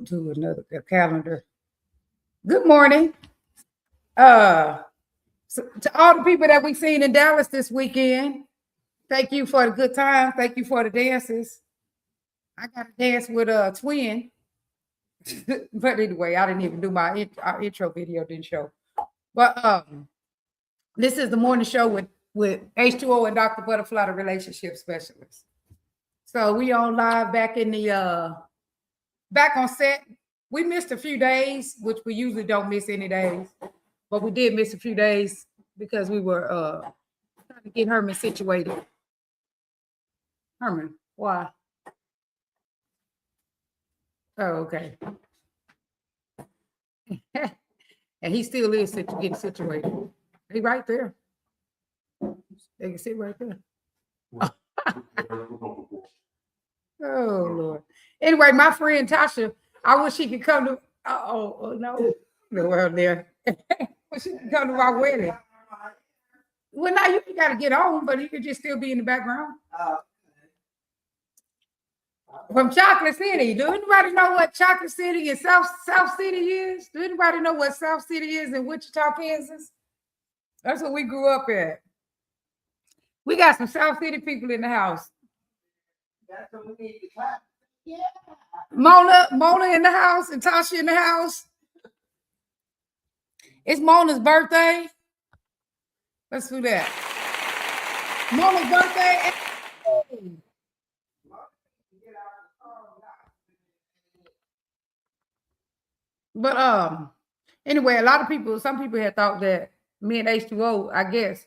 to another calendar. Good morning. So to all the people that we've seen in Dallas this weekend, thank you for the good time. Thank you for the dances. I got to dance with a twin. But anyway, I didn't even do our intro video, didn't show. But this is the morning show with H2O and Dr. Butterfly, the relationship specialist. So we on live back in the back on set. We missed a few days, which we usually don't miss any days, but we did miss a few days because we were trying to get Herman situated. Herman, why? Oh, okay. And he still is getting situated. He right there. They can sit right there. Oh Lord. Anyway, my friend Tasha, I wish she could come to. No, well there. Wish she could come to my wedding. Well, now you got to get on, but you could just still be in the background. From Chocolate City. Do anybody know what Chocolate City and South City is? Do anybody know what South City is in Wichita, Kansas? That's what we grew up at. We got some South City people in the house. That's what we need to clap. Yeah. Mona in the house and Tasha in the house. It's Mona's birthday. Let's do that. Mona's birthday. But anyway, a lot of people, some people had thought that me and H2O, I guess,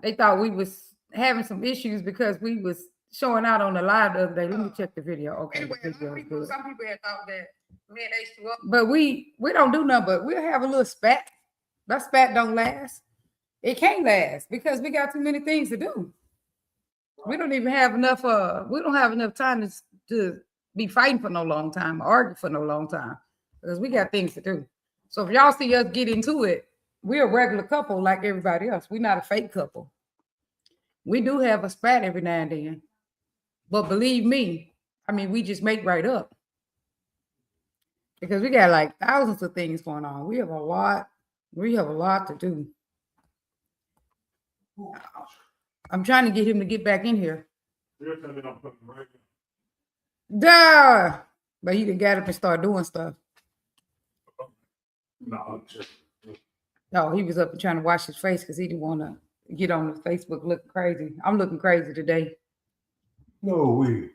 they thought we was having some issues because we was showing out on the live the other day. Let me check the video. Okay, anyway, the video some people had thought that me and H2O, but we don't do nothing, but we'll have a little spat. That spat don't last. It can't last because we got too many things to do. We don't even have enough. We don't have enough time to be fighting for no long time, argue for no long time, because we got things to do. So if y'all see us get into it, we're a regular couple like everybody else. We're not a fake couple. We do have a spat every now and then, but believe me, I mean, we just make right up because we got like thousands of things going on. We have a lot. We have a lot to do. I'm trying to get him to get back in here. Duh! But he can get up and start doing stuff. No, he was up and trying to wash his face because he didn't want to get on the Facebook looking crazy. I'm looking crazy today. Good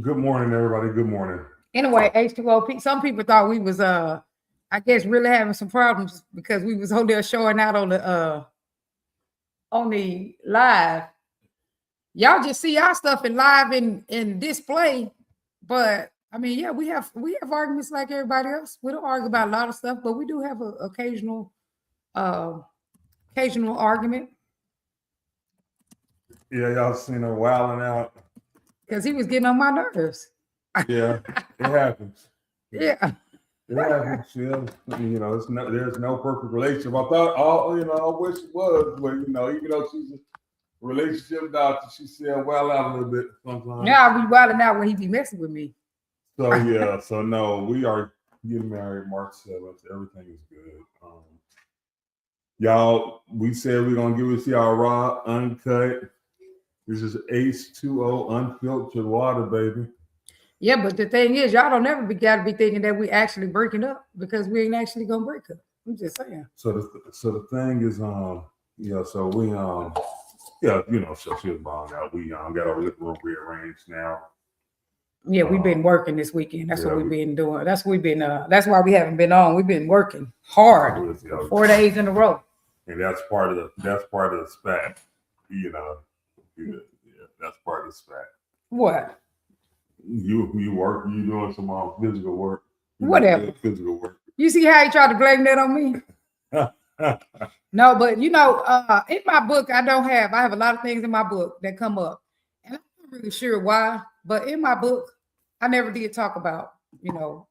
morning, everybody. Good morning. Anyway, H2O, some people thought we was I guess really having some problems because we was on there showing out on the live. Y'all just see our stuff in live in display, but I mean, yeah, we have arguments like everybody else. We don't argue about a lot of stuff, but we do have an occasional argument. Yeah, y'all seen her wilding out because he was getting on my nerves. Yeah, it happens. Yeah. It happens. Yeah. There's no perfect relationship. I thought, I wish it was, but even though she's a relationship doctor, she still wild out a little bit sometimes. Now I be wilding out when he be messing with me. So yeah, so no, we are getting married March 7th. Everything is good. Y'all, we said we're gonna give it to y'all raw, uncut. This is H2O unfiltered water, baby. Yeah, but the thing is, y'all don't ever gotta be thinking that we actually breaking up because we ain't actually gonna break up. I'm just saying. So the thing is, so we so she was balled out. We got our living room rearranged now. Yeah, we've been working this weekend. That's what we've been doing. That's why we haven't been on. We've been working hard 4 days in a row. And that's part of the spat. That's part of the spat. What? You work, you doing some physical work. Whatever. Physical work. You see how he tried to blame that on me? No, but in my book, I have a lot of things in my book that come up. And I'm not really sure why, but in my book, I never did talk about,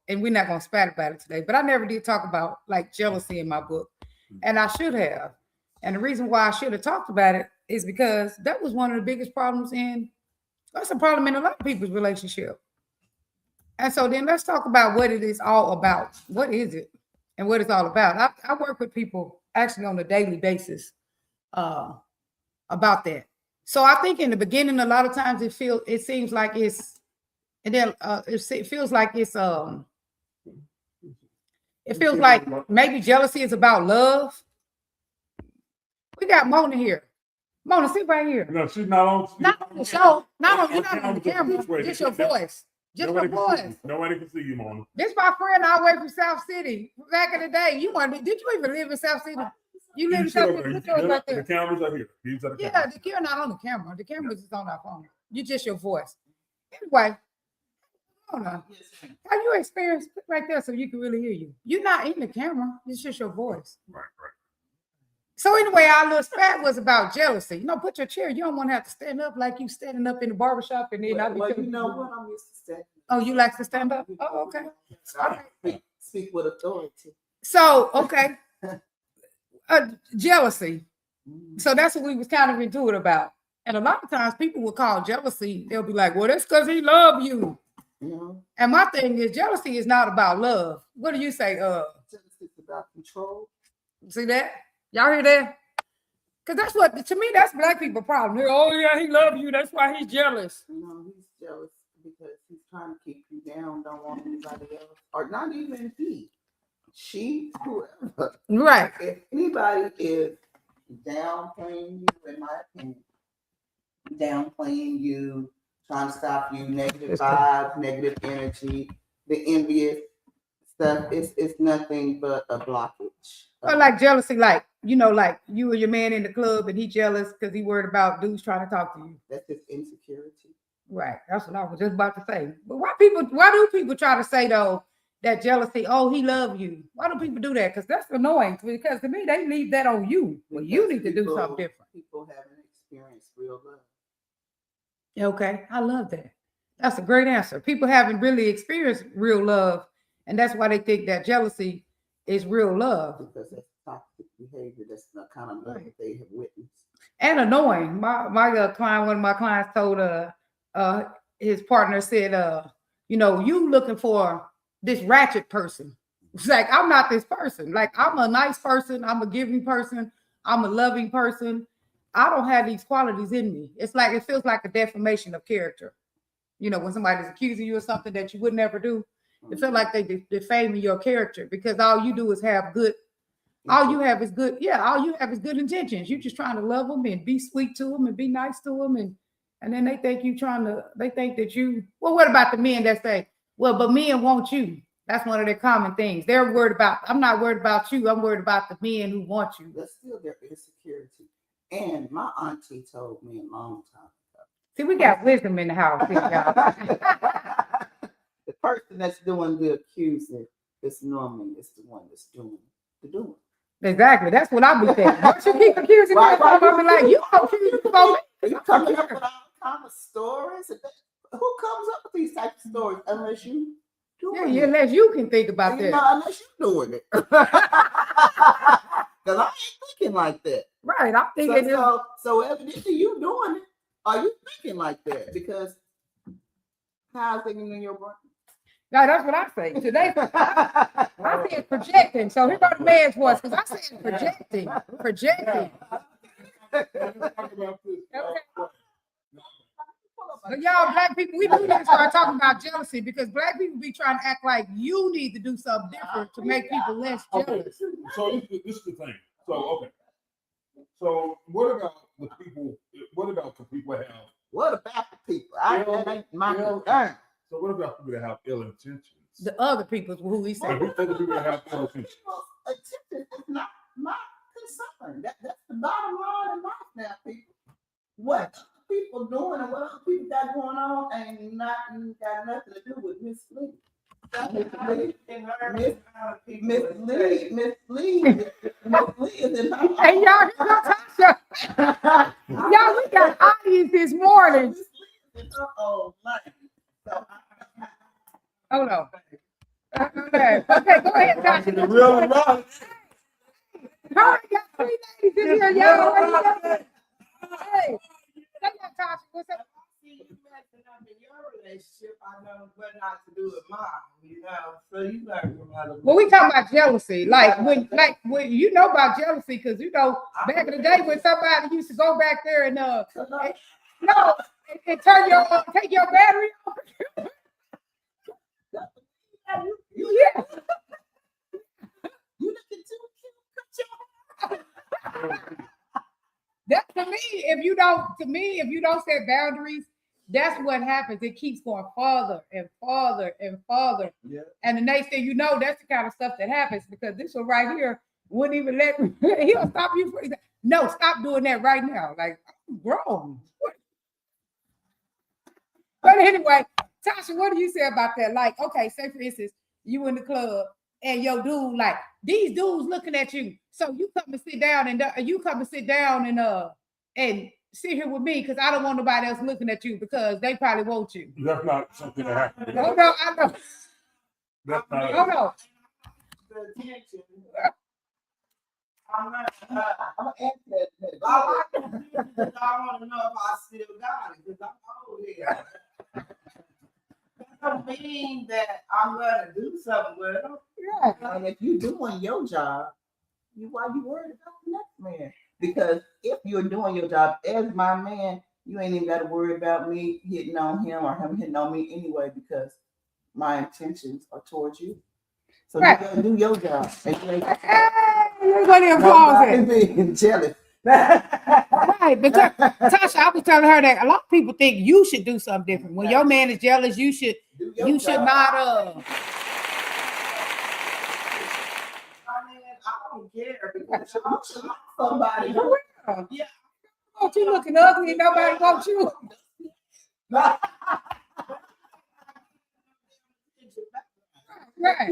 and we're not gonna spat about it today, but I never did talk about like jealousy in my book. And I should have. And the reason why I should have talked about it is because that was one of the biggest problems that's a problem in a lot of people's relationship. And so then let's talk about what it is all about. What is it and what it's all about? I work with people actually on a daily basis about that. So I think in the beginning, a lot of times it seems like it's, and then it feels like it's it feels like maybe jealousy is about love. We got Mona here. Mona, sit right here. No, she's not on. Not on the show. You're not on the camera. Just your voice. Just your voice. Nobody can see you, Mona. This my friend all the way from South City. Back in the day. Did you even live in South City? You live in South City. Right there. The cameras are here. Yeah, you're not on the camera. The camera's just on our phone. You just your voice. Anyway, Mona, how you experience right there so you can really hear you? You're not in the camera. It's just your voice. Right. So anyway, our little spat was about jealousy. Put your chair. You don't want to have to stand up like you standing up in the barbershop and then Well, you know what? I'm used to standing. Oh, you like to stand up? Oh, okay. All right. Speak with authority. So, okay. Jealousy. So that's what we was kind of into it about. And a lot of times people will call jealousy, they'll be like, well, that's because he loves you. Mm-hmm. And my thing is jealousy is not about love. What do you say? Jealousy is about control. See that? Y'all hear that? Because that's what, to me, that's black people problem. Oh, yeah, he loves you. That's why he's jealous. No, he's jealous because he's trying to keep you down, don't want anybody else. Or not even he. She, whoever. Right. If anybody is downplaying you, in my opinion, downplaying you, trying to stop you, negative vibes, negative energy, the envious stuff, it's nothing but a blockage. Or like jealousy, like you and your man in the club and he jealous because he worried about dudes trying to talk to you. That's his insecurity. Right. That's what I was just about to say. But why do people try to say though that jealousy, oh, he love you? Why do people do that? Because that's annoying. Because to me, they leave that on you. Well, you need to do something different. People haven't experienced real love. Okay, I love that. That's a great answer. People haven't really experienced real love, and that's why they think that jealousy is real love. Because that's toxic behavior. That's the kind of love that they have witnessed. And annoying. My client, one of my clients told his partner said, you looking for this ratchet person. It's like, I'm not this person. Like, I'm a nice person. I'm a giving person. I'm a loving person. I don't have these qualities in me. It's like, it feels like a defamation of character. When somebody's accusing you of something that you would never do, it feels like they defaming your character because all you do is have good. All you have is good. Yeah, all you have is good intentions. You're just trying to love them and be sweet to them and be nice to them. And then they think that you, well, what about the men that say, well, but men want you? That's one of their common things. They're worried about, I'm not worried about you. I'm worried about the men who want you. That's still their insecurity. And my auntie told me a long time ago. See, we got wisdom in the house here, y'all. The person that's doing the accusing is normally the one that's doing the doing. Exactly. That's what I be thinking. Don't you keep accusing me? I'll be like, you accusing me. You coming up with all kind of stories? Who comes up with these types of stories unless you doing it? Unless you can think about that. Unless you doing it. Because I ain't thinking like that. Right. I'm thinking so evidently you doing it. Are you thinking like that? Because how's thinking in your brain? No, that's what I say. Today, I said projecting. So here go the man's voice, because I said projecting. Projecting. But y'all, black people, we do need to start talking about jealousy because black people be trying to act like you need to do something different to make people less jealous. So this is the thing. So what about the people? What about the people that have? What about the people? That ain't my concern. So what about people that have ill intentions? The other people who he said. Other people that have ill intentions. Intentions is not my concern. That's the bottom line in life now, people. What people doing and what other people got going on ain't got nothing to do with Miss Lee. Miss Lee is in her. Hey, y'all, here's Natasha. Y'all, we got audience this morning. Hold on. Okay, go ahead, Tasha. Hurry, y'all, 3 ladies in here, y'all. Hey, Tasha, what's up? up in your relationship, I know what not to do with mine, you know. So you learn from other Well, we women. talking about jealousy, like when you know about jealousy, because you know back in the day when somebody used to go back there and no, and turn your take your battery off. Yeah. You looking too cute. Cut your That's to me, if you don't set boundaries, that's what happens. It keeps going farther and farther and farther. Yeah. And the next thing you know, that's the kind of stuff that happens because this one right here wouldn't even let me, he'll stop you for no, stop doing that right now. Like I'm grown. But anyway, Tasha, what do you say about that? Like, okay, say for instance, you in the club and your dude, like these dudes looking at you. So you come and sit down and sit here with me because I don't want nobody else looking at you because they probably want you. That's not something that happens. Oh no, I know. That's not. Oh no. the attention. I'm gonna answer that. I want to know if I still got it because I'm old here. That don't mean that I'm gonna do something with them. Yeah. And if you're doing your job, why you worried about the next man? Because if you're doing your job as my man, you ain't even got to worry about me hitting on him or him hitting on me anyway, because my intentions are towards you. So Right. you gotta do your job. And you ain't Everybody applause it. being jealous. Right, because Tasha, I was telling her that a lot of people think you should do something different. When your man is jealous, you should not I mean, I don't care because somebody. Yeah. want you looking ugly, nobody wants you. Right.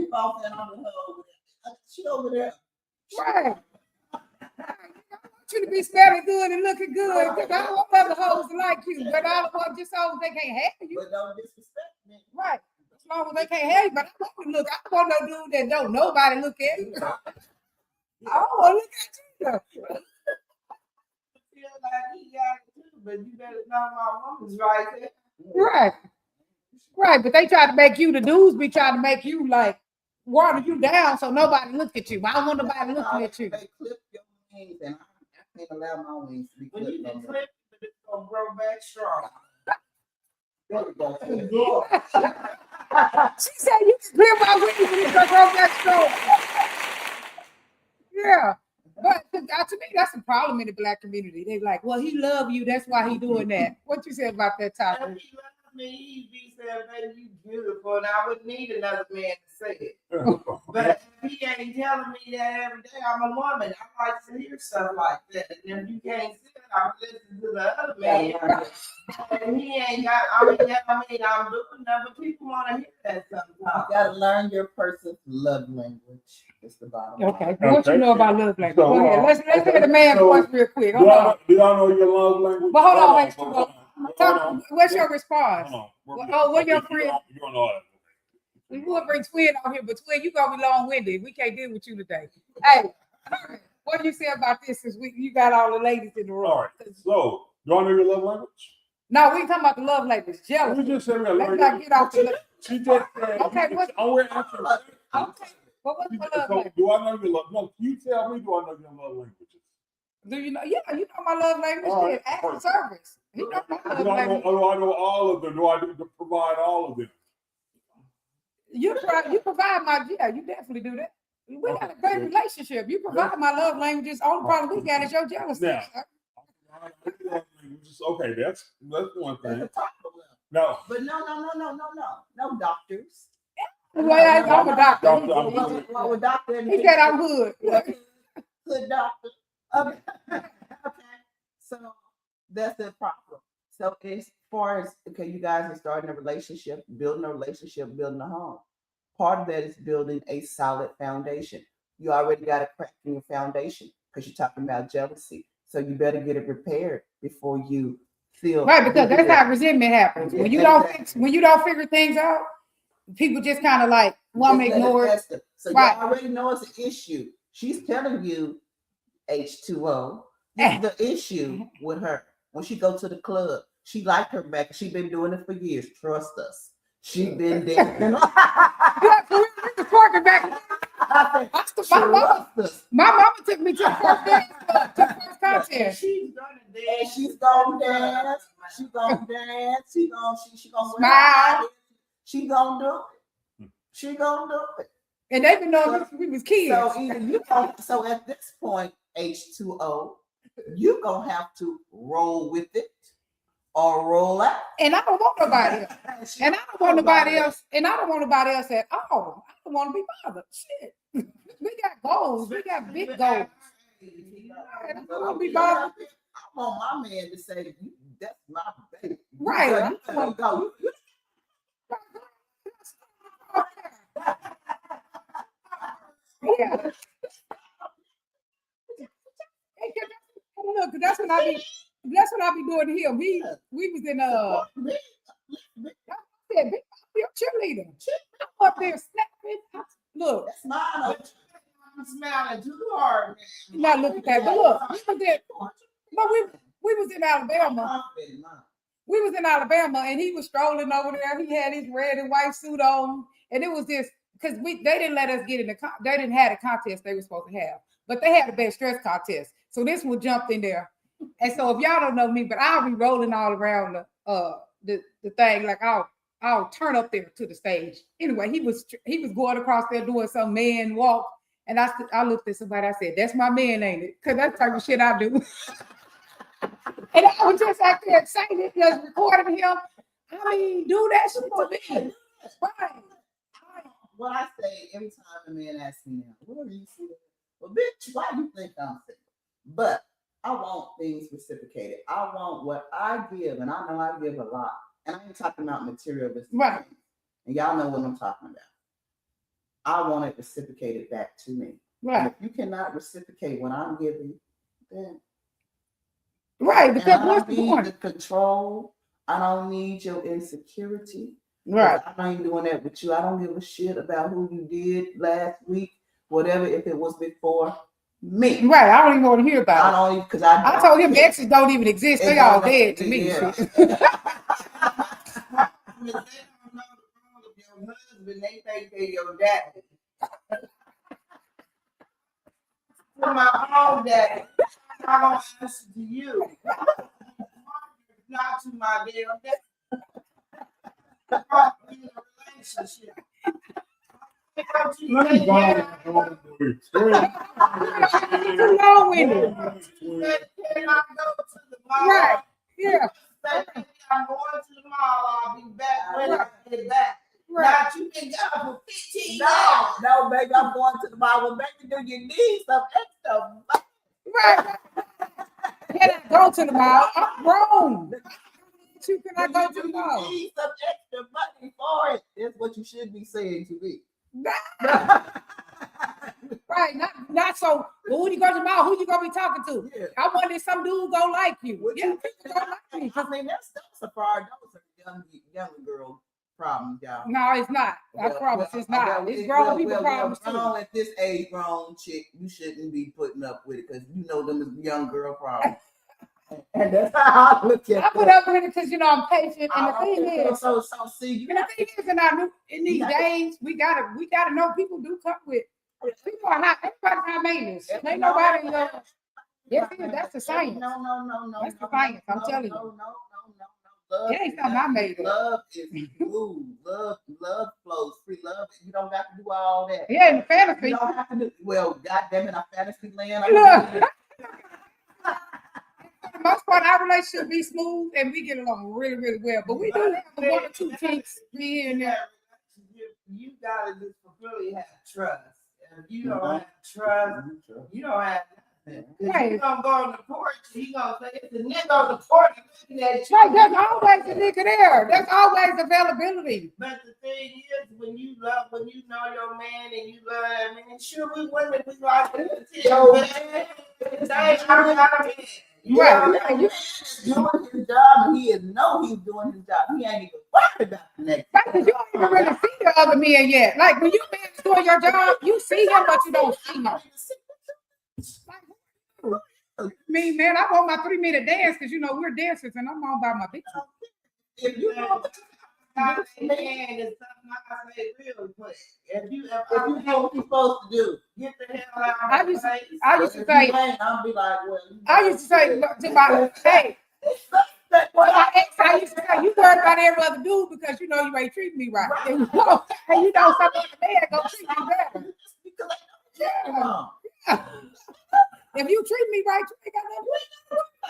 She over there. Right. I want you to be smelling good and looking good because I don't want other hoes to like you, but I don't want just so they can't have you. But don't disrespect me. Right. As long as they can't have you, but I want to look. I don't want no dude that don't nobody look at you. I don't want to look at you. Feel like he got it too, but you better know my woman's right there. Right. Right. But they try to make you, the dudes be trying to make you like water you down so nobody look at you. I don't want nobody looking at you. They clip your wings, and I can't allow my wings to be clipped. When you get clipped, it's gonna grow back strong. She said you can clear my wings and it's gonna grow back strong. Yeah. But to me, that's a problem in the Black community. They like, well, he love you, that's why he doing that. What you say about that topic? If he loved me, he'd be saying, baby, you beautiful, and I wouldn't need another man to say it. But if he ain't telling me that every day, I'm a woman. I like to hear stuff like that. And if you can't see it, I'm listening to the other man. And he ain't got, I'm doing that, but people want to hear that sometimes. You gotta learn your person's love language. It's the bottom line. Okay. What you know about love language? So, Go ahead. Let's hear the man so, voice real quick. Do Hold on. y'all know your love language? But hold on, Hold wait. Hold on. What's your response? Hold on. Oh, what your friend? You don't know that. We would bring Twin on here, but Twin, you gonna be long-winded. We can't deal with you today. Hey, what do you say about this? Since you got all the ladies in the room. All right. So, y'all know your love language? No, we ain't talking about the love language. You Jealousy. just said we Let's gotta not learn. get off the. She just said. Okay, what- we're answering. Okay. But what's my love language? Do I know your love? No, you tell me. Do I know your love languages? Do you know? Yeah, you know my love language. All right, Yeah, act of perfect. service. You know my love Do I language. know all of them? Do I do to provide all of them? You provide my, yeah, you definitely do that. We got a great relationship. You provide my love languages. Only problem we got is your jealousy. Now, okay, that's one That's thing. the top of it. No, But no doctors. Well, I'm a doctor. I'm Well, doctor. He said I'm hood. Good doctor. Okay. Okay. So that's the problem. So as far as, okay, you guys are starting a relationship, building a home. Part of that is building a solid foundation. You already got a crack in your foundation because you're talking about jealousy. So you better get it repaired before you feel Right, because that's how resentment happens. When you don't figure things out, people just kind of like want to ignore it. So Right. you already know it's an issue. She's telling you H2O. This is the issue with her. When she go to the club, She liked her back. She been doing it for years. Trust us. She been dancing. Yeah, so we was twerking back. My mama took me to the first dance, to the first contest. She's gonna dance. She's gonna dance. She gonna dance. She gonna Smile. She gonna do it. She gonna do it. And they been knowing we was kids. So either you gonna, so at this point, H2O, you gonna have to roll with it or roll out. And I don't want nobody else. And I don't want nobody else. And I don't want nobody else at all. I don't want to be bothered. Shit. We got goals. We got big goals. I don't want to be bothered. I want my man to say, that's my baby. Right. You gotta go. Yeah. Look, that's what I be doing here. We was in I said, "Be a cheerleader." I'm up there snapping. Look, That's mine. I'm smiling too hard. now look at that. But look, we was in Alabama. We was in Alabama, and he was strolling over there. He had his red and white suit on, and it was this because they didn't let us get in they didn't have a contest they were supposed to have, but they had a best dress contest. So this one jumped in there, and so if y'all don't know me, but I'll be rolling all around the thing like I'll turn up there to the stage. Anyway, he was going across there doing some man walk, and I looked at somebody. I said, "That's my man, ain't it?" Because that's the type of shit I do. And I was just out there saying it, just recording him. I mean, do that shit for me. Right. What I say every time a man asks me now, what are you saying? Well, bitch, why do you think I'm single? But I want things reciprocated. I want what I give, and I know I give a lot. And I ain't talking about materialistic Right. things. And y'all know what I'm talking about. I want it reciprocated back to me. And Right. if you cannot reciprocate what I'm giving, then Right. and Because I what's don't the need point? the control. I don't need your insecurity. Right. I ain't doing that with you. I don't give a shit about who you did last week, whatever, if it was before me. Right. I don't even want to hear I about it. don't even, because I I told him exes don't even exist. They all dead to me. Yeah. Shit. If they don't know the role of your husband, they think they're your daddy. For my own daddy, I don't answer to you. Not to my damn daddy. In a relationship. Let me go. Too long-winded. Right. Yeah. I'm going to the mall. I'll be back when I get back. Right. Now you been gone for 15 years. No, baby, I'm going to the mall. Well, baby, do you need some extra money? Right. Can I go to the mall? I'm grown. Can I go to the mall? You need some extra money for it. That's what you should be saying to me. Right, not so. Well, when you go to the mall, who you gonna be talking to? Yeah. I wonder if some dude gonna like you. What Yeah, you people gonna like me. I mean, that's a part. That was a young girl problem, y'all. No, it's not. I promise it's not. It's grown people problems too. Grown at this age, grown chick, you shouldn't be putting up with it because you know them is young girl problems. And that's how I look at I put up with it because I'm patient. And the thing is, so see, you and the thing is, in these days, we gotta know people do come with. People are not. Everybody's high maintenance. Ain't nobody. Yes, that's the science. No. That's the science. I'm telling you. No. Love It ain't something I made up. Love is smooth. Love flows free. Love, you don't got to do all that. Yeah, in fantasy. You don't have to do. Well, goddamn it, I'm fantasy land. Look. For the most part, our relationship be smooth and we get along really, really well. But we do have one or two kinks here and there. You gotta just really have trust. And if you don't have trust, you don't have nothing. Right. You gonna go on the porch, he gonna say it's a nigga on the porch looking at you. Right, there's always a nigga there. There's always availability. But the thing is, when you know your man and you love that man, sure we women we like to tell man. Right. He's doing his job, and he know he's doing his job. He ain't even worried about the next. Right, because you don't even really see the other men yet. Like when you man is doing your job, you see him, but you don't see him. Like, Me, man, I want my 3-minute dance because you know we're dancers and I'm all by my bitches. If you know what God, man, it's something I say real quick. If you know what you're supposed to do, get the hell out I of my used to- face. I used to if say, you ain't, I'll be like, well, I used to say to my, hey, well, my ex, I used to say, you worry about every other dude because you know you ain't treating me right. And you know, some other man gonna treat me better. because I know you're wrong. If you treat me right, you ain't got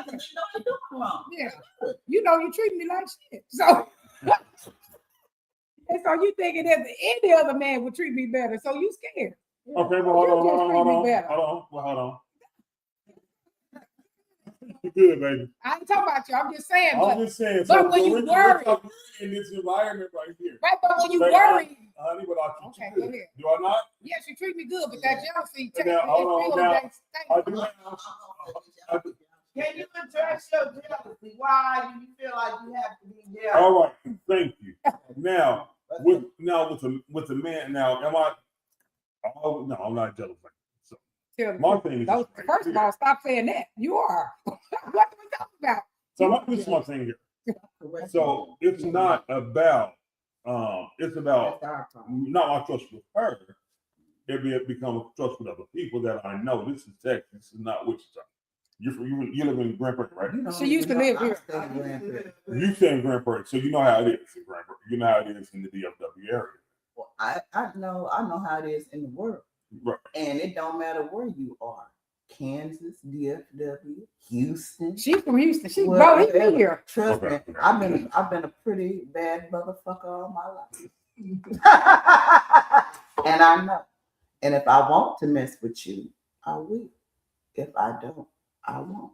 nothing. You know you're doing wrong. Yeah, you know you treat me like shit. So, and so you thinking that any other man would treat me better, so you scared. Okay, but hold You on, just hold on, treat hold me on, better. hold on. You good, baby. I ain't talking about you. I'm just saying, I'm just saying. but when you we're worry- talking in this environment right here, right, but when you Baby, worry, honey, but I treat okay, you go good. ahead. Do I not? Yes, you treat me good, but that jealousy takes Now, hold on, now, I do. Can you address your jealousy? Why do you feel like you have to be jealous? All right, thank you. Now, with the man, now, am I? Oh no, I'm not jealous. So, my thing is, Those, first of all, stop saying that. You are. What are we talking about? so this is my thing here. So it's not about, it's about not my trust with her. It become a trust with other people that I know. This is Texas. This is not Wichita. You live in Grand Prairie, right? She used to live here. You stay in Grand Prairie, so you know how it is in Grand Prairie. You know how it is in the DFW area. Well, I know how it is in the world. Right. And it don't matter where you are. Kansas, DFW, Houston. She's from Houston. She Well, brought me here. Trust Okay. me, I've been a pretty bad motherfucker all my life. And I know. And if I want to mess with you, I will. If I don't, I won't.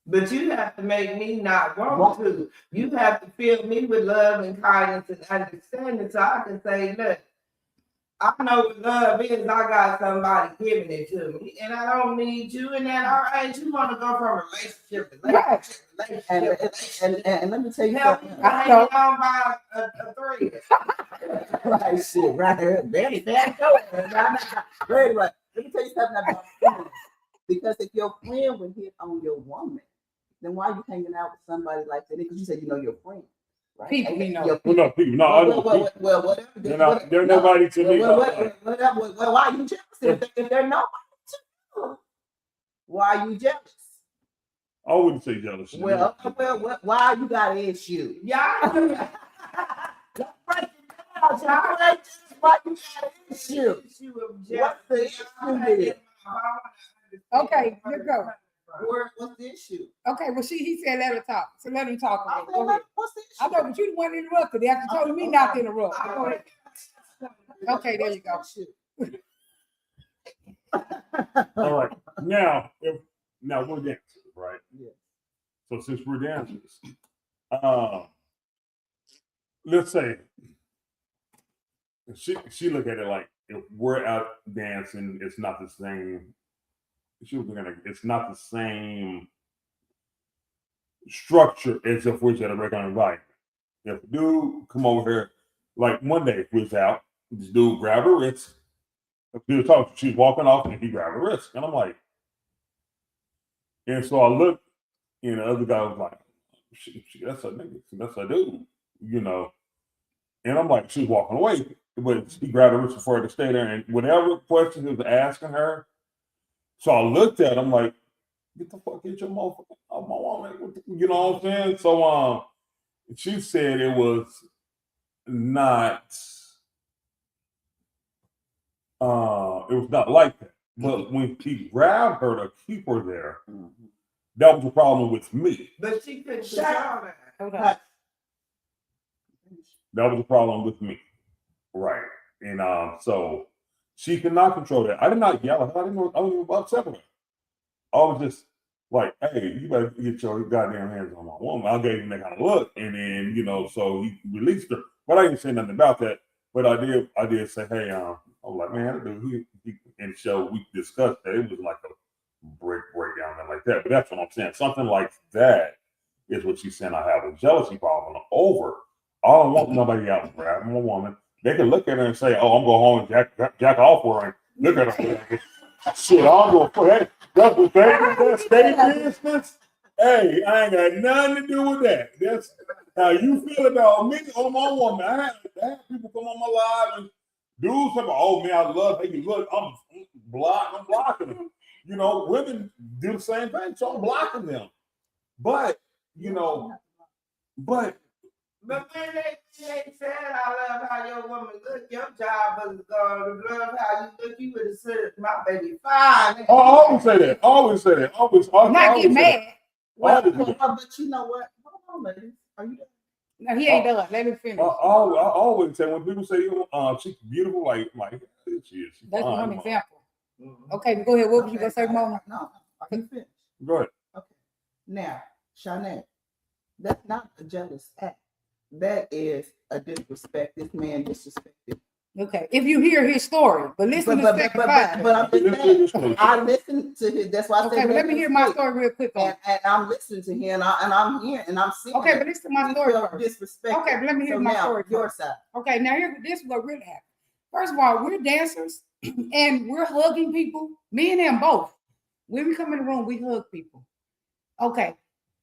But you have to make me not want to. You have to fill me with love and kindness and understanding so I can say, look, I know what love is. I got somebody giving it to me, and I don't need you. And then, all right, you want to go from relationship to relationship. And let me tell you Help something. me hanging on by a thread. Right, shit, right here. Very bad. Wait a minute. Let me tell you something about friends. Because if your friend would hit on your woman, then why are you hanging out with somebody like that? Because you said you know your friend, right? People we know. Your Well, no, people. No, I know people. well, whatever. They're nobody to me. Well, why are you jealous? If they're nobody to you, why are you jealous? I wouldn't say jealous. Well, why you got an issue? Yeah. Why you got an issue? What's the issue here? Okay, let's go. What's the issue? Okay, well, he said let her talk. So let him talk. I Go said, ahead. what's the issue? I know, but you the one interrupted after telling me not to interrupt. Go ahead. Okay, there you go. All right. Now we're dancers, right? Yeah. So since we're dancers, let's say she look at it like if we're out dancing, it's not the same. She was looking at it's not the same structure as if we're at a regular environment. If a dude come over here, like one day we was out, this dude grabbed her wrist. We were talking, she was walking off and he grabbed her wrist. And I'm like, and so I looked, and the other guy was like, that's a nigga, that's a dude, you know. And I'm like, she's walking away, but he grabbed her wrist before her to stay there. And whatever question he was asking her, so I looked at him like, get the fuck, get your motherfucker out my woman. You know what I'm saying? So she said it was not like that. But when he grabbed her to keep her there, that was the problem with me. But she couldn't control that. Hold on. That was the problem with me. Right. And so she could not control that. I did not yell at her. I wasn't even upset with her. I was just like, hey, you better get your goddamn hands on my woman. I gave him that kind of look. And then, you know, so he released her. But I didn't say nothing about that. But I did say, hey, I was like, man, dude, and so we discussed that. It was like a breakdown and like that. But that's what I'm saying. Something like that is what she's saying. I have a jealousy problem over. I don't want nobody out grabbing a woman. They can look at her and say, oh, I'm going home and jack off for her and look at her. Shit, I'm going for that. That's what that state business. Hey, I ain't got nothing to do with that. That's how you feel about me or my woman. I had people come on my live and dudes say, "Oh man, I love how you look." I'm blocking them. You know, women do the same thing, so I'm blocking them. But but when they said, I love how your woman look, your job was to love how you look, you would have said, my baby fine. I always say that. Always say that. Always Not get say that. mad. Well, Always. but you know what? Hold on, ladies. Are you done? No, he ain't done. Let me finish. I always say when people say she's beautiful, like she is. She's That's fine. one example. Okay, go ahead. What was you gonna say, Mona? No, are you finished? Go ahead. Okay. Now, Shanae, that's not a jealous act. That is a disrespect. This man disrespected. Okay, if you hear his story, but listen to step five. But I'm just saying, I listened to his. That's why I said. Okay, but let me hear my story real quick. And I'm listening to him, and I'm here, and I'm seeing. Okay, but listen to my story first. Disrespect. Okay, but let me hear my story Your first. side. Okay, now this is what really happened. First of all, we're dancers and we're hugging people. Me and him both. When we come in the room, we hug people. Okay,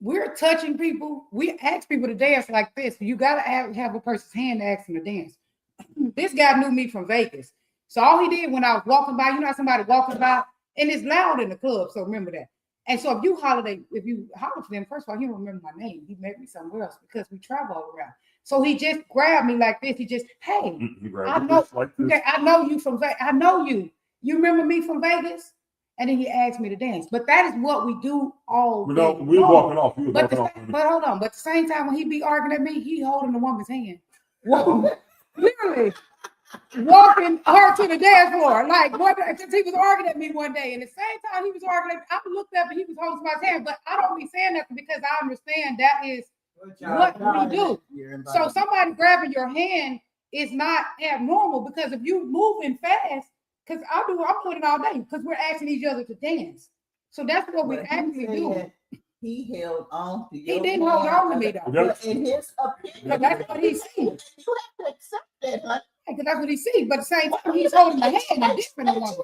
we're touching people. We ask people to dance like this. You gotta have a person's hand to ask them to dance. This guy knew me from Vegas. So all he did when I was walking by, you know how somebody walking by, and it's loud in the club, so remember that. And so if you holler for them, first of all, he don't remember my name. He met me somewhere else because we travel all around. So he just grabbed me like this. He just, hey, I know, okay, I know you from Vegas. I know you. You remember me from Vegas? And then he asked me to dance. But that is what we do all day. No, we're walking off. But hold on. But at the same time, when he be arguing at me, he holding the woman's hand. Whoa. Literally walking her to the dance floor. Like, because he was arguing at me one day. And the same time he was arguing, I looked up and he was holding my hand. But I don't be saying nothing because I understand that is what we do. So somebody grabbing your hand is not abnormal because if you moving fast, because I'm doing it all day because we're asking each other to dance. So that's what we actually do. He held on to you. He didn't hold on to me though. But in his opinion, but that's what he sees. You have to accept that, huh? Because that's what he sees. But at the same time, he's holding the hand and different woman.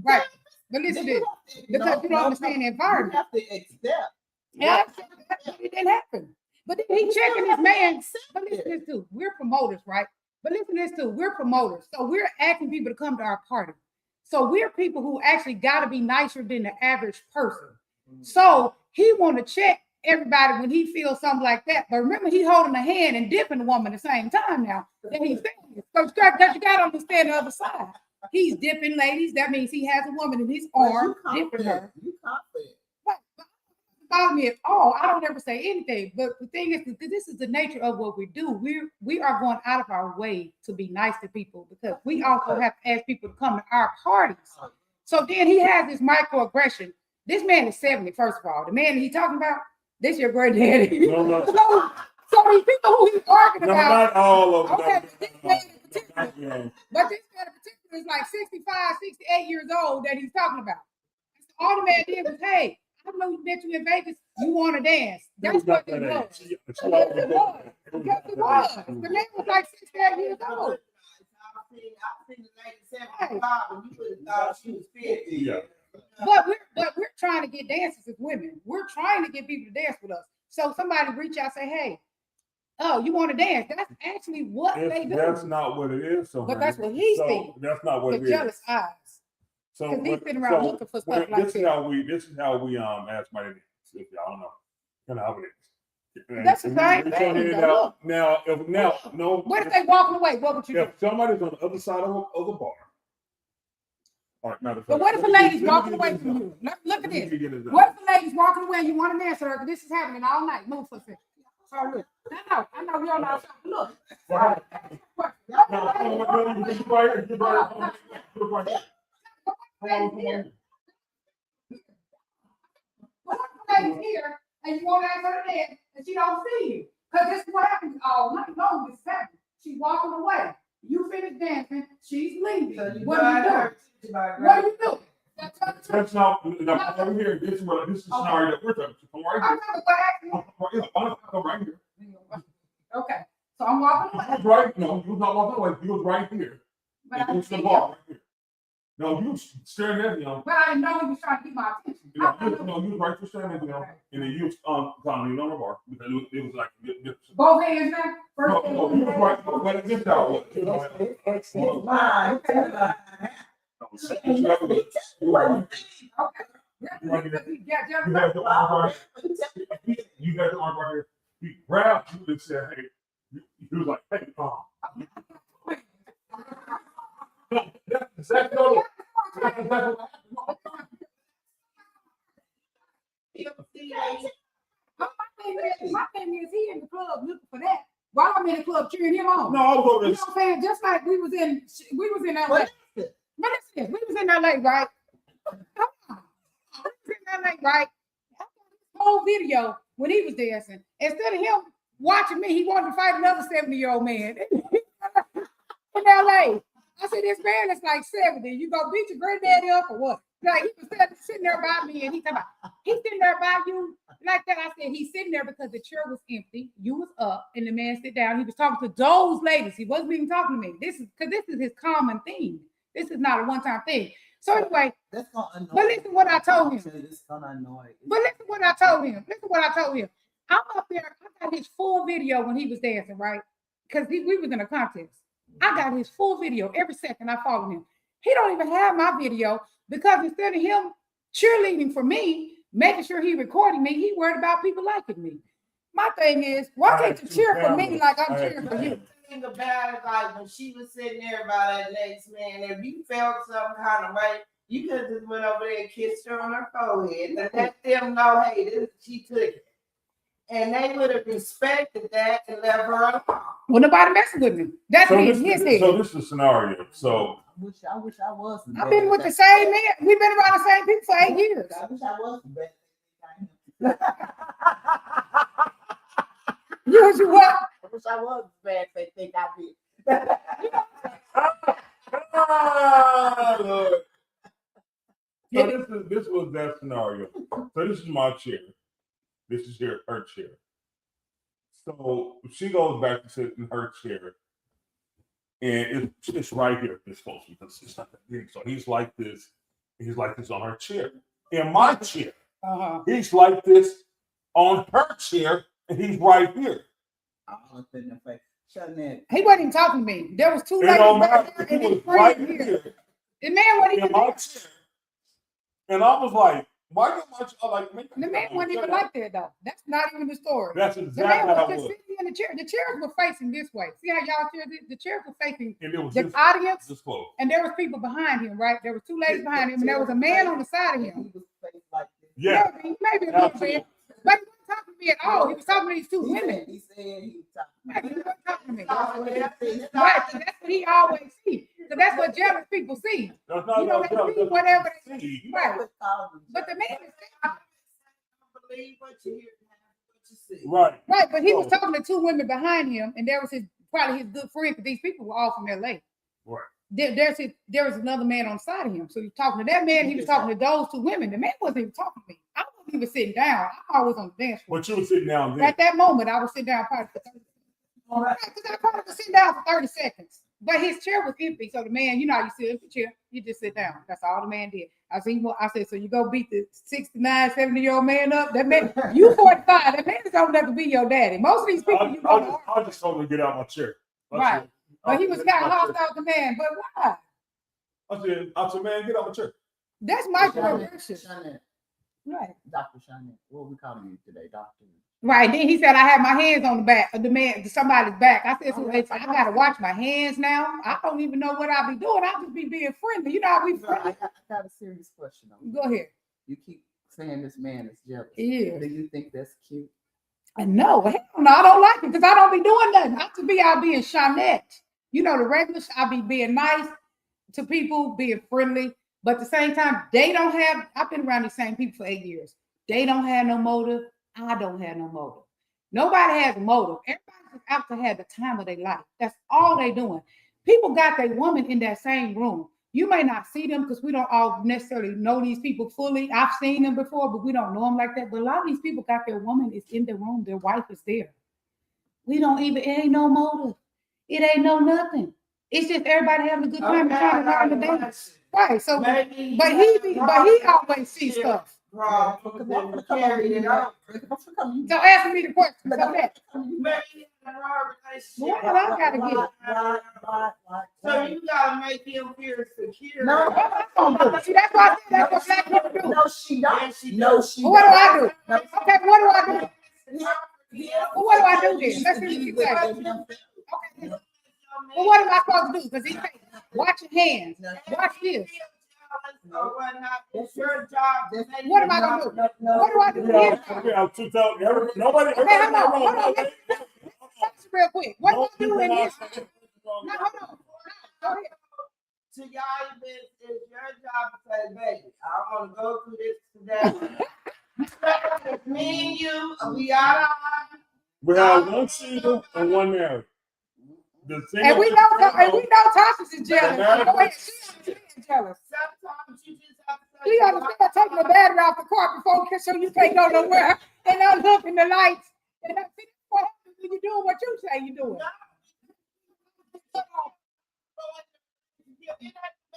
Right. But listen to this. Because you don't understand the environment. You have to accept. Yeah, it didn't happen. But then he checking his man. But listen to this too. We're promoters, right? But listen to this too. We're promoters. So we're asking people to come to our party. So we're people who actually got to be nicer than the average person. So he want to check everybody when he feels something like that. But remember, he holding a hand and dipping the woman at the same time now that he's saying. So you got to understand the other side. He's dipping ladies. That means he has a woman in his arm dipping her. You confident. But about me at all. I don't ever say anything. But the thing is, because this is the nature of what we do. We are going out of our way to be nice to people because we also have to ask people to come to our parties. So then he has this microaggression. This man is 70, first of all. The man that he's talking about, this your granddaddy. No. So these people who he's arguing about. Not all of them. Okay, but this man in particular is like 65, 68 years old that he's talking about. So all the man did was, hey, I know we met you in Vegas. You want to dance. That's what it was. Yes, it was. Yes, it was. The man was like 68 years old. I've seen the lady 75 and you would have thought she was 50. Yeah. But we're trying to get dancers as women. We're trying to get people to dance with us. So somebody reach out and say, hey, oh, you want to dance? That's actually what they do. That's not what it is. So but that's what he's saying. That's not what it is. The jealous eyes. So because he's sitting around looking for stuff like this. This is how we ask my if y'all don't know. Kind of how it is. And that's the same thing. No. What if they walking away? What would you do? If somebody's on the other side of the bar. All right, but what if a lady's walking away from you? Look at this. What if a lady's walking away and you want to dance with her? This is happening all night. Move for a second. So look. I know we all know. Look. What if a lady's here and you want to ask her to dance and she don't see you? Because this is what happens all night long. This is happening. She's walking away. You finish dancing. She's leaving. So what do you do? What do you do? That's not over here. This is scenario that we're talking. Come right here. Come right here. Okay. So I'm walking away. Right? No, you was not walking away. You was right here. But it's the bar right here. No, you was staring at me. But I didn't know he was trying to get my attention. You was right there staring at me. And then you was calling me on the bar because it was like Both hands now? First no, hand, no, you was right. But it didn't sound what. It's mine. Okay. Yeah, because he got You jumped had up. the arm right. You had the arm right here. He grabbed you and said, "Hey." He was like, "Hey, That's exactly what happened. My thing is he in the club looking for that. While I'm in the club cheering him on. No, I was over You know this. what I'm saying? Just like we was in LA. What But listen, we was in LA, right? Come on. We was in LA, right? Whole video when he was dancing. Instead of him watching me, he wanted to fight another 70-year-old man in LA. I said, this man is like 70. You gonna beat your granddaddy up or what? Like he was sitting there by me and he's sitting there by you like that. I said, he's sitting there because the chair was empty. You was up and the man sit down. He was talking to those ladies. He wasn't even talking to me. This is his common theme. This is not a one-time thing. So anyway, That's gonna annoy. but listen what I told him. It's gonna annoy. But listen what I told him. Listen what I told him. I'm up there. I got his full video when he was dancing, right? Because we was in a contest. I got his full video every second I follow him. He don't even have my video because instead of him cheerleading for me, making sure he recording me, he worried about people liking me. My thing is, why can't you cheer for me like I'm cheering for you? Thing about it, like when she was sitting there by that next man, if you felt some kind of way, you could have just went over there and kissed her on her forehead and let them know, hey, she took it. And they would have respected that and left her alone. Well, nobody messing with me. That's So me. this, His so head. this is the scenario. So I wish I was. I've been with the same man. We've been around the same people for 8 years. I wish I was bad. You was you what? I wish I was bad. They think I did. So this was that scenario. So this is my chair. This is her chair. So she goes back to sit in her chair, and it's right here, this close because it's not that big. So he's like this on her chair. In my chair, he's like this on her chair, and he's right here. I'm in the face. Chanel. He wasn't even talking to me. There was two It ladies don't back matter. there He and was his right friend here. here The man wasn't in even my there. chair, and I was like, "Why do I like?" The man wasn't even like that though. That's not even the story. That's The man exactly how was it just was. sitting in the chair. The chairs were facing this way. See how y'all chairs? The chairs were facing And it was the this audience, close. and there was people behind him. Right? There were two ladies behind him, and there was a man on the side of him. He was faced like this. Yeah. Maybe a little bit, but he wasn't talking to me at all. He was talking to these two women. He said he was talking. Right, he wasn't talking to me. Right. Right, so that's what he always sees. So that's what jealous people see. That's not You know, they see whatever they see. see. Right. But the man is Believe what you hear, what you see. Right. right, but he was talking to two women behind him, and there was probably his good friend, because these people were all from LA. Right. There was another man on the side of him. So he was talking to that man, he was talking to those two women. The man wasn't even talking to me. I wasn't even sitting down. I'm always on the dance floor. But you were sitting down there. At that moment, I was sitting down probably for 30 seconds. Because I probably was sitting down for 30 seconds. But his chair was empty. So the man, you know how you sit in the chair, you just sit down. That's all the man did. I said, so you go beat the 69, 70-year-old man up? That man, you 45. That man is old enough to be your daddy. Most of these people, you go I just told him to get out my chair. Right. But he was kind of hostile with the man. But why? I said, man, get out my chair. That's microaggression. Chanel. Right. Dr. Chanel. What are we calling you today, Doctor? Right. Then he said, I had my hands on the back of the man, somebody's back. I said, so I got to watch my hands now. I don't even know what I'll be doing. I'll just be being friendly. You know how we I friendly. got a serious question. Go ahead. You keep saying this man is jealous. He is. Do you think that's cute? No, hell no, I don't like it because I don't be doing nothing. I'll be in Shawnette. You know, the regular, I'll be being nice to people, being friendly. But at the same time, I've been around these same people for 8 years. They don't have no motive. I don't have no motive. Nobody has a motive. Everybody's just out to have the time of their life. That's all they doing. People got their woman in that same room. You may not see them because we don't all necessarily know these people fully. I've seen them before, but we don't know them like that. But a lot of these people got their woman is in the room. Their wife is there. It ain't no motive. It ain't no nothing. It's just everybody having a good time trying to learn the dance. Right. So, Maybe. but he always sees stuff. Wrong. Come Carry it out. So answer me the question. So that. Maybe in a hard relationship. Well, I gotta get it. So you gotta make him feel secure. No. See, that's why I said that's what black people do. No, she don't. Yes, she No, does. she Well, what do I don't. do? Okay, what do I do? Well, what do I do then? Let's see what you say. Okay. Well, what am I supposed to do? Because he say, watch your hands. Watch this. Or whatnot. It's your job. to make What am I him gonna do? know. What do I do? Yeah, Here? okay, I'm too tough. Nobody. Okay, hold on, hold on. Let's real quick. What do I do in this? No, hold on. Go ahead. To y'all, it's your job to say, baby, I want to go through this today. It's me and you, we out of line. We have one single and one married. The single And we know Tasha's is jealous. Go ahead. She's jealous. Sometimes you just have to say, She understand taking the battery off the car before so you can't go nowhere. And I'm looking the lights. And I see what happens when you doing what you say you doing.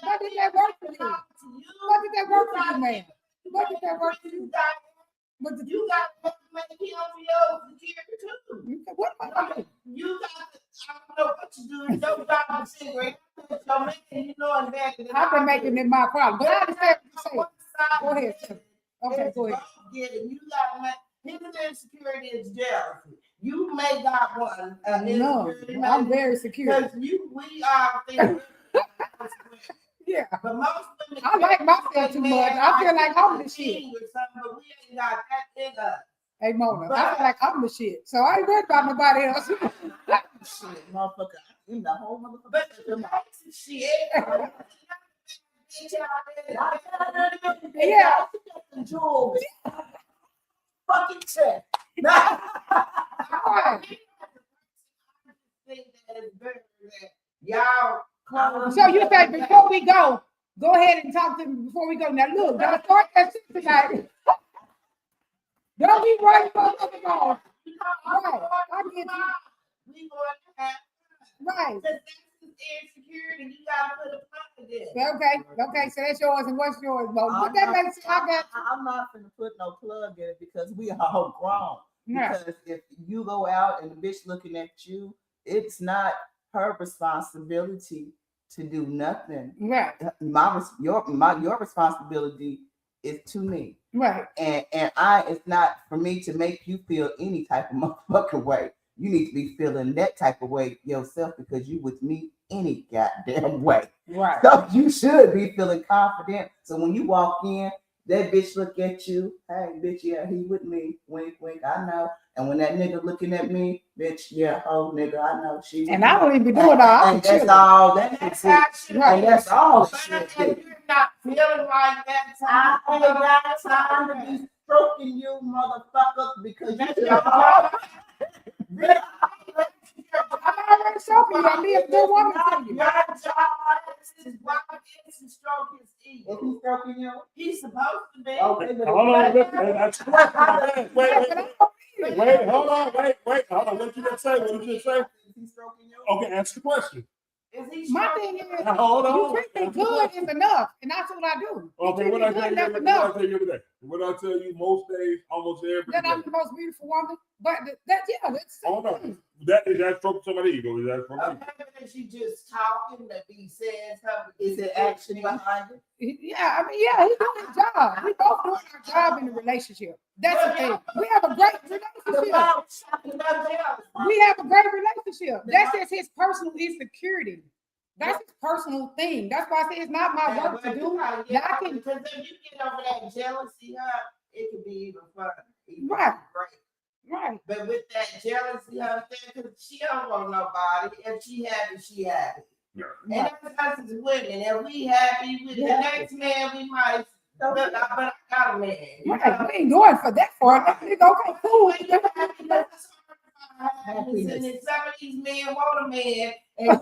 What did that work for you? What did that work for you, man? What did that work for you? What did You got to make him feel secure too. what am I gonna do? You got to, I don't know what you do. It's your job to cigarette. So making you know that. I've been making it my problem. But I understand what you're saying. Go ahead, sir. Okay, go ahead. Get it. You got to make his insecurity is jealousy. You may got one. No, I'm very secure. Because we are thinking. Yeah. But most women, I like myself too much. I feel like I'm the shit. But we ain't got that in us. Hey, Mona, I feel like I'm the shit. So I ain't worried about nobody else. Shit, motherfucker. In the whole motherfucker. But you like shit. Yeah. Jewels. Fucking check. Right. Y'all close. So you say before we go ahead and talk to me before we go. Now look, don't start that shit tonight. Don't be right about the ball. Right. I get you. We going to have Right. because that's insecurity. You gotta put a plan in. Okay. So that's yours and what's yours, Mo? What that makes I got I'm not gonna put no plug in it because we are all grown. yeah. Because if you go out and the bitch looking at you, it's not her responsibility to do nothing. Right. Your responsibility is to me. Right. And it's not for me to make you feel any type of motherfucking way. You need to be feeling that type of way yourself because you with me any goddamn way. Right. So you should be feeling confident. So when you walk in, that bitch look at you. Hey, bitch, yeah, he with me. Wink, wink, I know. And when that nigga looking at me, bitch, yeah, oh nigga, I know she. With And me. I don't even do it all. And that's all that That's shit. how it should Right. And be. that's all But shit. if you're not feeling like that, I ain't got time to be stroking you, motherfuckers, because That's you your job. I'm already showing you. I'm being a good woman to you. Your job is why to stroke his If ego. he's stroking you, He's supposed to be. okay, but Hold on, listen. Wait, Yeah, but I don't feel it. wait, hold on, wait, hold on. What you just say? What did you just say? Is he stroking you? Okay, answer the question. Is he My stroking thing you? is, Hold you on. treat me good is enough, and that's what I do. You Okay, treat what me I good, tell you, that's what I enough. tell you today? What I tell you most days, almost every That I'm day. the most beautiful woman. But that's that's Hold on. That is that stroking somebody's ego? Is that stroking? Okay, but if she just talking, that be saying something. Is it action behind it? Yeah, I mean, yeah, he's doing his job. We both doing our job in the relationship. That's the thing. We have a great relationship. We have a great relationship. That's just his personal insecurity. That's his personal thing. That's why I say it's not my work to do. Yeah, I can- because if you get over that jealousy, it could be even fun. Even Right. great. Right. But with that jealousy, because she don't want nobody. If she happy, she happy. Yeah. And that's us as women. If we happy with the next man, we might. But I got a man. You Right. We ain't going for that far. That nigga, okay, cool. And then some of these men want a man, and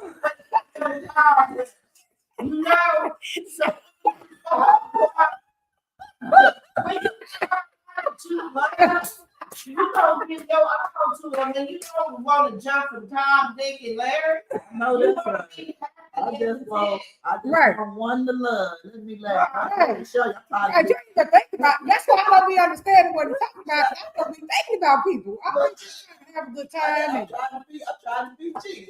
you know, so when you too much, you don't get your arm to them, and you don't want to jump from Tom, Dick, and Larry. No, You that's want right. to be I just want Right. one to love. Let me laugh. I'm Right. pretty sure y'all I probably don't even think about. That's why I don't be understanding what he's talking about. I don't be thinking about people. I'm just trying to have a good time. I'm And, trying to be cheaty.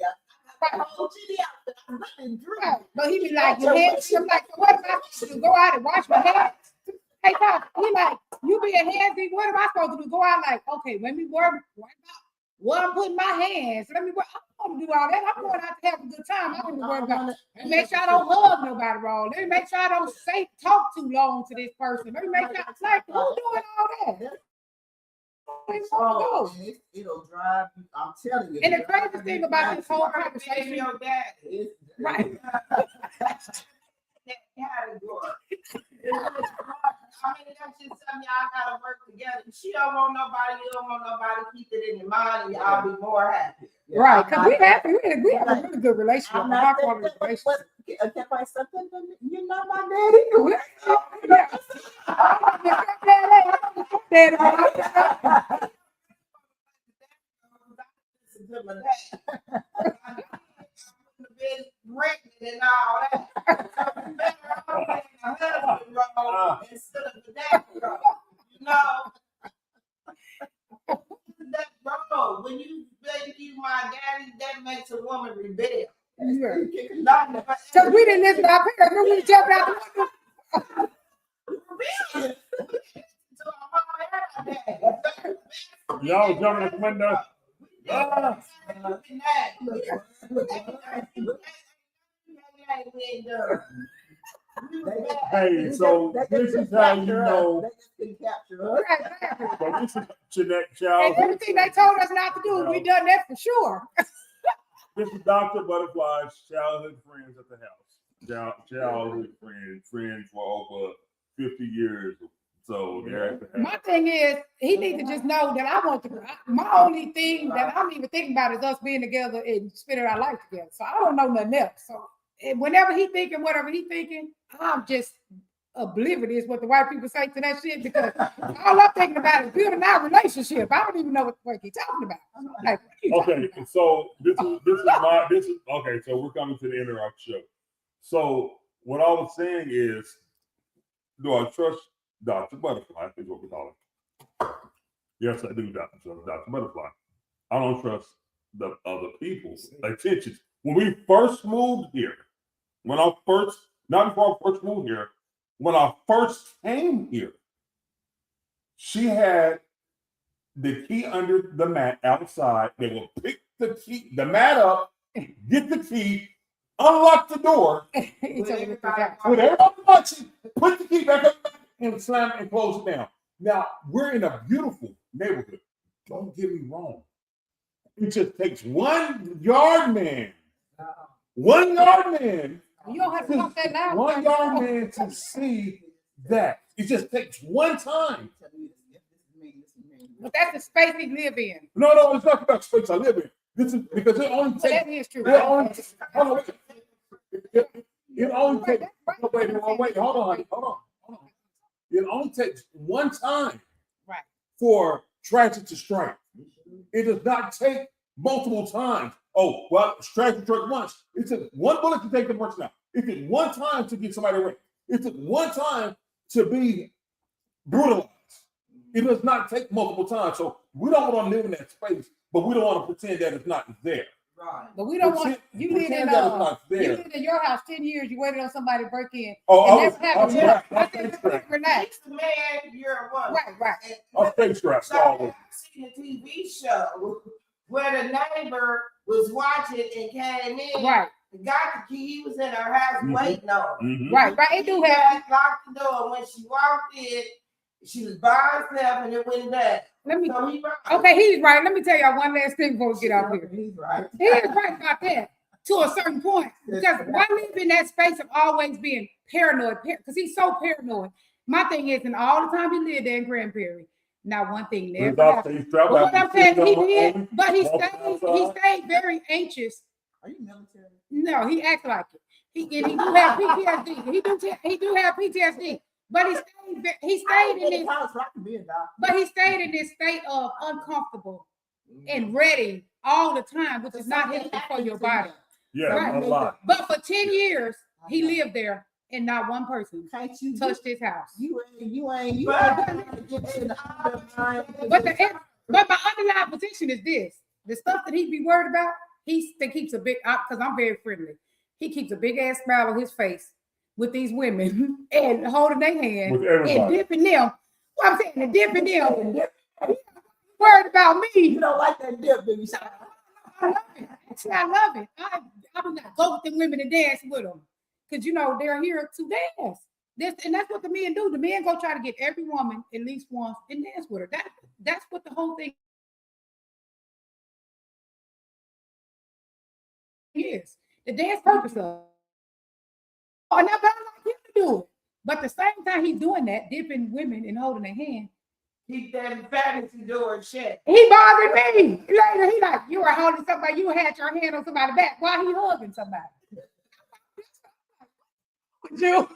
I got whole cheaty outfit. I'm looking through. right. But he be like, your hands. I'm like, so what am I supposed to do? Go out and wash my hands? Hey, Pop, he like, you being handsy. What am I supposed to do? Go out like, okay, let me worry about what I'm putting my hands. Let me. I don't want to do all that. I'm going out to have a good time. I don't worry about. And make sure I don't hug nobody wrong. Let me make sure I don't talk too long to this person. Let me make sure like who's doing all that? Oh, it'll drive you. I'm telling you. And the craziest thing about this whole Baby, conversation, your dad is right? that category. I mean, that's just something y'all gotta work together. She don't want nobody, you don't want nobody. Keep it in your mind, and y'all be more happy. Right, because we have a really good relationship. I'm A high not quality that, relationship. can I say something? You're not my daddy. Yeah. Daddy, Listen to my dad. I wouldn't have been pregnant and all that. So you better off playing the husband role instead of the dad role. You know? That role, when you make you my daddy, that makes a woman rebel. because we didn't listen to our parents when we jumped out the window. Y'all jumping out the window. Hey, so this is how you know. They just can capture us. Right, So this is Jeanette and Child. everything they told us not to do, we done that for sure. This is Dr. Butterfly's childhood friends at the house. Childhood friends for over 50 years. So they're at the house. My thing is, he needs to just know that I want to. My only thing that I'm even thinking about is us being together and spending our life together. So I don't know nothing else. So whenever he thinking, whatever he thinking, I'm just oblivious what the white people say to that shit because all I'm thinking about is building our relationship. I don't even know what the fuck he's talking about. Like, what are you talking Okay, so this is okay. So we're coming to the end of our show. So what I was saying is, do I trust Dr. Butterfly? Is what we call it. Yes, I do, Dr. Butterfly. I don't trust the other people's intentions. When we first moved here, not before I first moved here, when I first came here, she had the key under the mat outside. They will pick the mat up, get the key, unlock the door, He told me to put that. with everybody watching, put the key back up and slam it and close it down. Now, we're in a beautiful neighborhood. Don't get me wrong. It just takes one yard man. One yard man. You don't have to talk that loud. One yard man to see that. It just takes one time. But that's the space he live in. No, it's not about space I live in. This is because it only So that takes. is true. It only, hold on, it only takes. Wait, hold on. It only takes one time Right. for tragedy to strike. It does not take multiple times. Oh, well, tragedy struck once. It took one bullet to take the person out. It took one time to get somebody raped. It took one time to be brutalized. It does not take multiple times. So we don't want to live in that space, but we don't want to pretend that it's not there. Right. But we don't want you live Pretend in that it's not there. you lived in your house 10 years, you waited on somebody to break in. Oh, And I that's happened. I think was relax. He's the man, you're a woman. Right. I was face strapped So always. I've seen a TV show where the neighbor was watching and came in, Right. got the key, he was in her house Mhm. waiting on her. Mhm. Right. It do happen. Locked the door. When she walked in, she was by herself and it went back. Let me So he right. okay, he's right. Let me tell y'all one last thing before we get off here. He's right. He is right about that to a certain point. Because I live in that space of always being paranoid, because he's so paranoid. My thing is, and all the time he lived there in Grand Prairie, not one thing never happened. But what I'm saying, he did, but he stayed very anxious. Are you military? No, he acts like it. He do have PTSD. He do have PTSD. But he stayed in this. But he stayed in this state of uncomfortable and ready all the time, which is not healthy for your body. Yeah, Right. a lot. But for 10 years, he lived there and not one person Can't you touched his house. You ain't But- get to the underlying. But my underlying position is this: the stuff that he be worried about, he keeps a big, because I'm very friendly. He keeps a big ass smile on his face with these women and holding their hand With everybody. and dipping them. What I'm saying, and dipping them. And he worried about me. You don't like that dip, baby. I love it. Actually, I love it. I do not go with them women and dance with them because they're here to dance. And that's what the men do. The men go try to get every woman at least once and dance with her. That's what the whole thing is. The dance purpose of. Oh, now, but I like him to do it. But at the same time he's doing that, dipping women and holding their hand, Keep that fantasy door shut. he bothered me. Later, he like, you were holding somebody, you had your hand on somebody's back while he hugging somebody. You.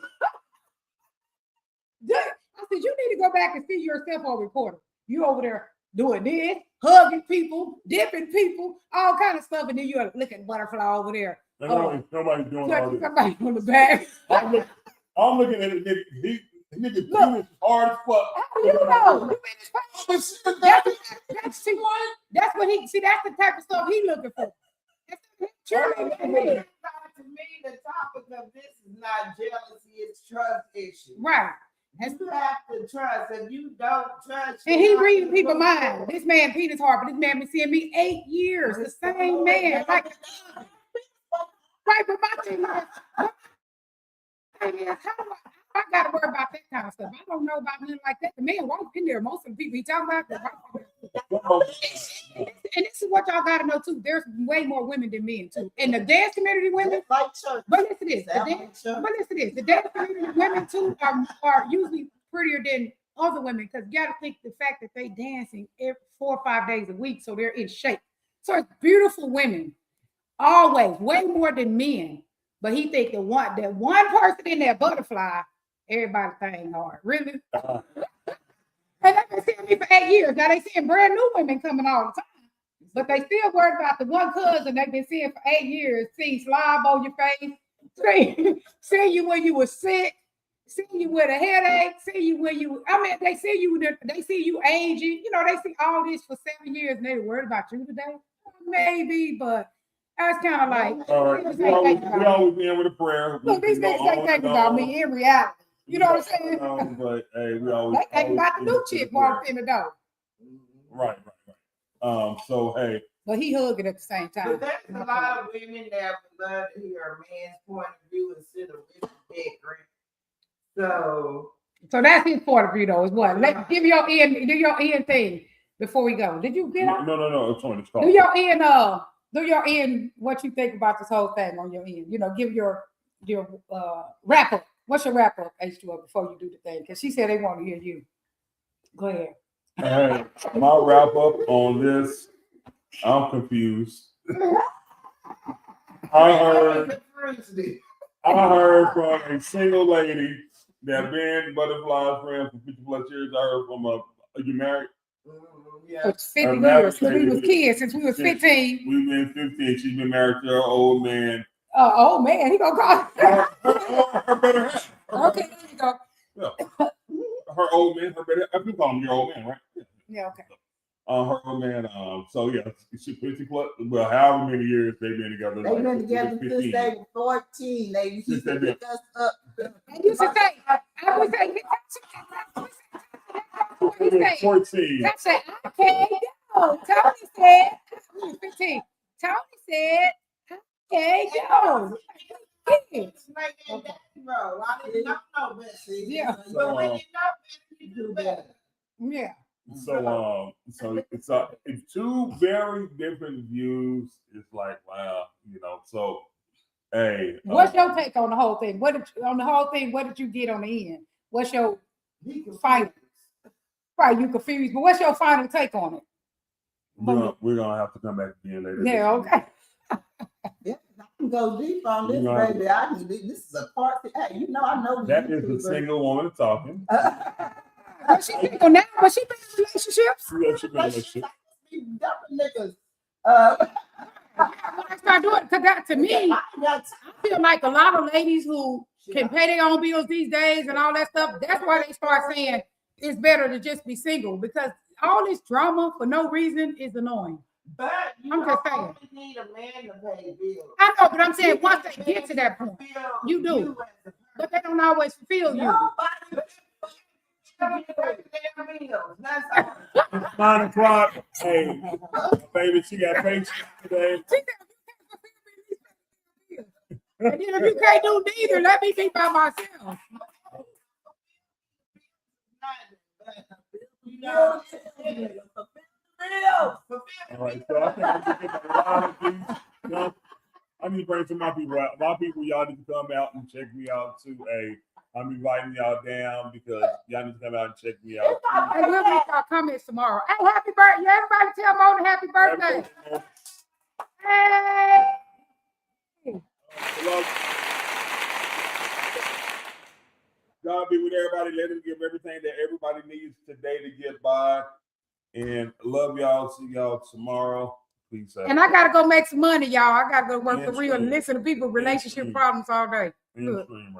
I said, you need to go back and see yourself on recorder. You over there doing this, hugging people, dipping people, all kind of stuff, and then you're looking butterfly over there. Nobody's doing all Touching this. somebody on the back. I'm looking at it, nigga. Nigga, penis is hard as fuck. How do you know? You in his face. That's what he see. That's the type of stuff he looking for. Cheerleading for me. To me, the topic of this is not jealousy, it's trust issue. Right. You have to trust. If you don't trust, And he reading people's mind. This man penis hard, but this man been seeing me 8 years. The same man. Like, right, but my thing is, how do I gotta worry about that kind of stuff? I don't know about nothing like that. The man walked in there. Most of the people he talking about, and this is what y'all gotta know too. There's way more women than men too. In the dance community, women. Like church. But listen to this. The dance community women too are usually prettier than other women because you gotta think the fact that they dancing every 4 or 5 days a week, so they're in shape. So it's beautiful women, always way more than men. But he think that one person in that butterfly, everybody thing hard. Really? And they've been seeing me for 8 years. Now they seeing brand new women coming all the time. But they still worried about the one cousin they've been seeing for 8 years, see slob on your face, see you when you were sick, see you with a headache, see you when you, they see you aging, they see all this for 7 years and they worried about you today. Maybe, but that's kind of like, All right. We always end with a prayer. look, these niggas ain't thinking about me in reality. You know what I'm saying? But hey, we always They think about the new chick walked in the door. Right. So hey. But he hugging at the same time. But there's a lot of women that would love to hear a man's point of view instead of women's background. So that's his point of view, though. Is what? Do your end thing before we go. Did you get on? No. It's on this call. Do your end. What you think about this whole thing on your end? Give your wrap up. What's your wrap up, H2O, before you do the thing? Because she said they want to hear you. Go ahead. All right. My wrap up on this. I'm confused. I heard from a single lady that been Butterfly's friend for 50 plus years. I heard from are you married? For 50 years, since we was kids, since we was 15. We've been 15. She's been married to her old man. Oh man, he gonna call. Her better half. Okay, there you go. Yeah. Her old man, her better. I do call him your old man, right? Yeah, okay. Her old man. So yeah, she's 50 plus. Well, however many years they've been together. They've been together since they were 14. They used to pick us up. And you should say, I would say, he said, 14. I said, I can't go. Tony said, 15. Tony said, I can't go. It's like that daddy role. I didn't know no better. Yeah. But when you know better, you do better. Yeah. So it's two very different views. It's like wow, So hey, What's your take on the whole thing? What did you get on the end? What's your final? Right, you confused, but what's your final take on it? we're gonna have to come back again later. Yeah, okay. Yeah, I can go deep on this, You baby. This is a part. Hey, I know That is a single woman talking. Well, she single now, but she been in relationships. Yeah, she been in a relationship. Dumping niggas. start doing because that to me, I ain't got time. I feel like a lot of ladies who can pay their own bills these days and all that stuff. That's why they start saying it's better to just be single because all this drama for no reason is annoying. But you I'm don't just saying. always need a man to pay bills. I know, but I'm saying once they get to that point, Fulfill you do. as a but they don't always fulfill you. Nobody. That's all. It's 9 o'clock. Hey, my baby, she got patience today. She said, "You can't fulfill me, and then if you can't do neither, let me be by myself." You know, All right, so I think we get a lot of these. You know, I need to bring some of my people out. My people, y'all need to come out and check me out too. Hey, I'm inviting y'all down because y'all need to come out and check me out. And we'll read our comments tomorrow. Hey, happy birthday! Yeah, everybody tell Mona happy birthday. Hey. God be with everybody. Let him give everything that everybody needs today to get by. And love y'all. See y'all tomorrow. Peace out. And I gotta go make some money, y'all. I gotta go work for real and Stream. listen to people relationship Stream. problems all day. And Good. stream.